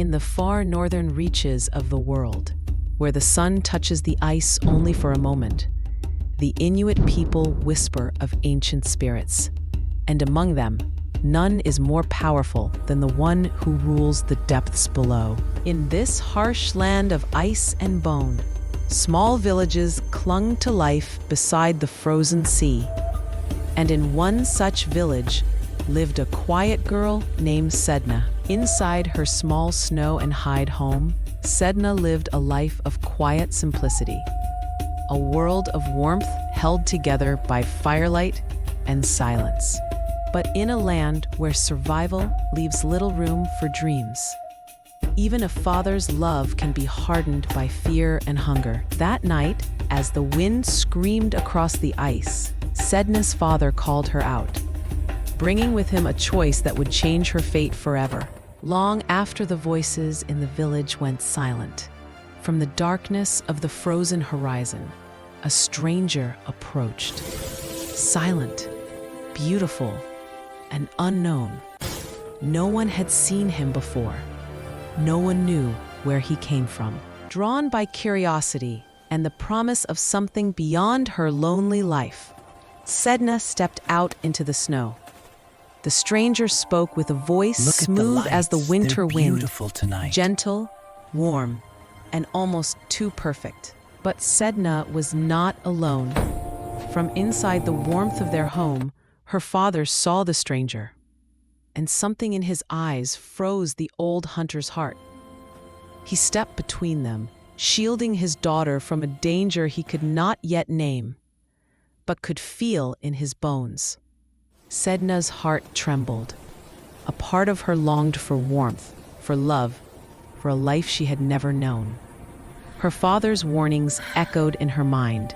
in the far northern reaches of the world, where the sun touches the ice only for a moment, the Inuit people whisper of ancient spirits, and among them, none is more powerful than the one who rules the depths below. In this harsh land of ice and bone, small villages clung to life beside the frozen sea. And in one such village lived a quiet girl named Sedna. Inside her small snow and hide home, Sedna lived a life of quiet simplicity, a world of warmth held together by firelight and silence. But in a land where survival leaves little room for dreams, even a father's love can be hardened by fear and hunger. That night, as the wind screamed across the ice, Sedna's father called her out, bringing with him a choice that would change her fate forever. Long after the voices in the village went silent, from the darkness of the frozen horizon, a stranger approached. Silent, beautiful, and unknown. No one had seen him before. No one knew where he came from. Drawn by curiosity and the promise of something beyond her lonely life, Sedna stepped out into the snow. The stranger spoke with a voice smooth as the winter wind, gentle, warm, and almost too perfect. But Sedna was not alone. From inside the warmth of their home, her father saw the stranger, and something in his eyes froze the old hunter's heart. He stepped between them, shielding his daughter from a danger he could not yet name, but could feel in his bones. Sedna's heart trembled. A part of her longed for warmth, for love, for a life she had never known. Her father's warnings echoed in her mind,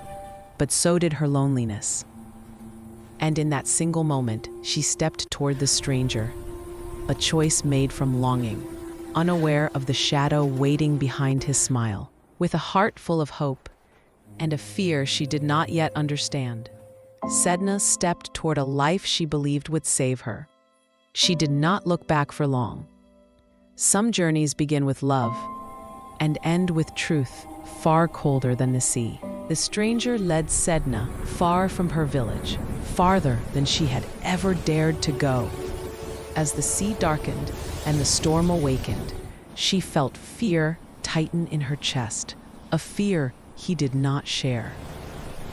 but so did her loneliness. And in that single moment, she stepped toward the stranger, a choice made from longing, unaware of the shadow waiting behind his smile. With a heart full of hope and a fear she did not yet understand, Sedna stepped toward a life she believed would save her. She did not look back for long. Some journeys begin with love and end with truth far colder than the sea. The stranger led Sedna far from her village, farther than she had ever dared to go. As the sea darkened and the storm awakened, she felt fear tighten in her chest, a fear he did not share.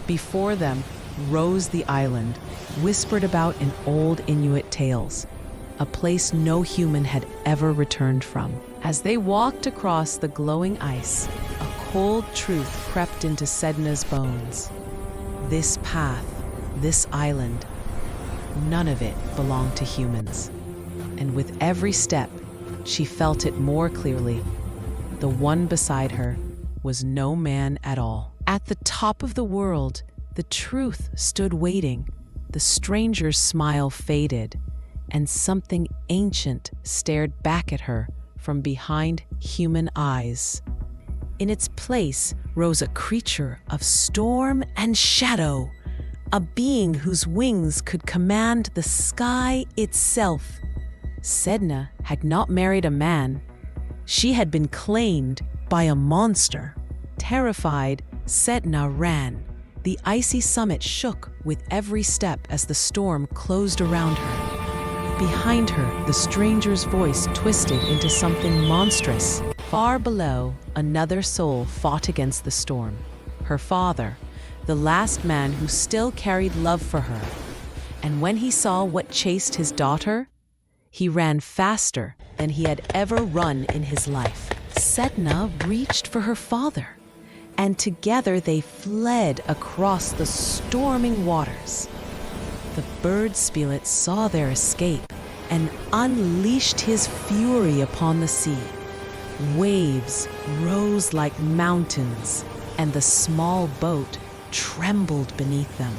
Before them rose the island, whispered about in old Inuit tales, a place no human had ever returned from. As they walked across the glowing ice, a cold truth crept into Sedna's bones. This path, this island, none of it belonged to humans. And with every step, she felt it more clearly. The one beside her was no man at all. At the top of the world, the truth stood waiting. The stranger's smile faded, and something ancient stared back at her from behind human eyes. In its place rose a creature of storm and shadow, a being whose wings could command the sky itself. Sedna had not married a man. She had been claimed by a monster. Terrified, Sedna ran. The icy summit shook with every step as the storm closed around her. Behind her, the stranger's voice twisted into something monstrous. Far below, another soul fought against the storm. Her father, the last man who still carried love for her. And when he saw what chased his daughter, he ran faster than he had ever run in his life. Sedna reached for her father, and together they fled across the storming waters. The bird spirit saw their escape and unleashed his fury upon the sea. Waves rose like mountains, and the small boat trembled beneath them.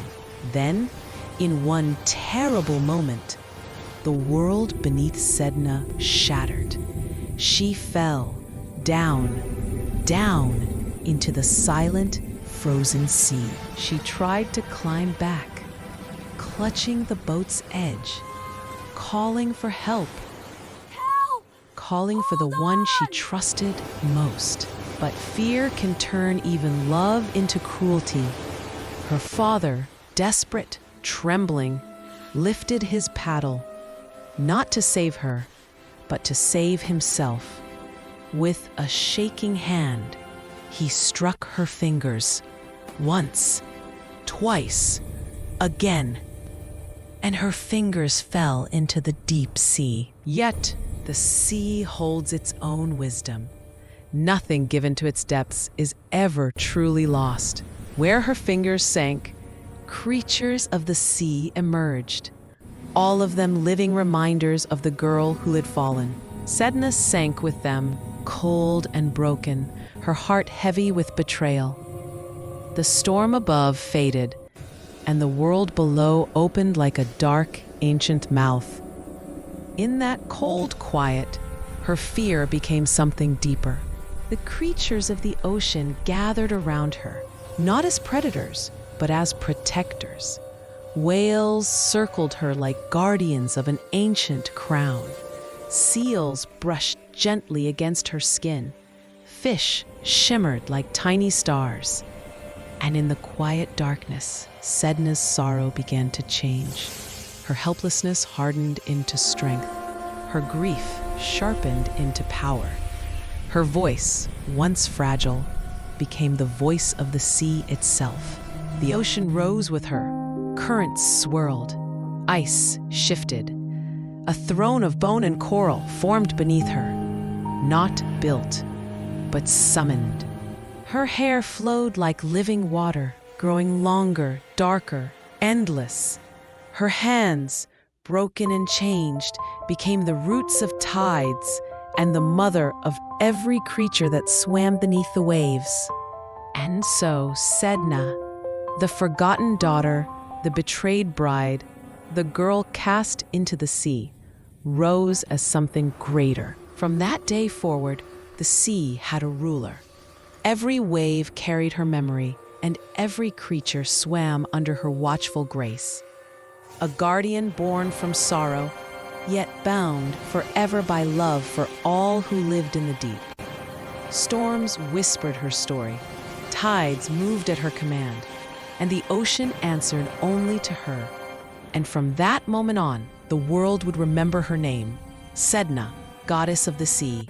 Then, in one terrible moment, the world beneath Sedna shattered. She fell down, down into the silent, frozen sea. She tried to climb back, clutching the boat's edge, calling for help, calling for the one she trusted most. But fear can turn even love into cruelty. Her father, desperate, trembling, lifted his paddle, not to save her, but to save himself. With a shaking hand, he struck her fingers, once, twice, again, and her fingers fell into the deep sea. Yet the sea holds its own wisdom. Nothing given to its depths is ever truly lost. Where her fingers sank, creatures of the sea emerged, all of them living reminders of the girl who had fallen. Sedna sank with them, cold and broken, her heart heavy with betrayal. The storm above faded, and the world below opened like a dark, ancient mouth. In that cold quiet, her fear became something deeper. The creatures of the ocean gathered around her, not as predators, but as protectors. Whales circled her like guardians of an ancient crown. Seals brushed gently against her skin. Fish shimmered like tiny stars. And in the quiet darkness, Sedna's sorrow began to change. Her helplessness hardened into strength. Her grief sharpened into power. Her voice, once fragile, became the voice of the sea itself. The ocean rose with her. Currents swirled. Ice shifted. A throne of bone and coral formed beneath her. Not built, but summoned. Her hair flowed like living water, growing longer, darker, endless. Her hands, broken and changed, became the roots of tides and the mother of every creature that swam beneath the waves. And so Sedna, the forgotten daughter, the betrayed bride, the girl cast into the sea, rose as something greater. From that day forward, the sea had a ruler. Every wave carried her memory, and every creature swam under her watchful grace. A guardian born from sorrow, yet bound forever by love for all who lived in the deep. Storms whispered her story, tides moved at her command, and the ocean answered only to her. And from that moment on, the world would remember her name, Sedna, goddess of the sea.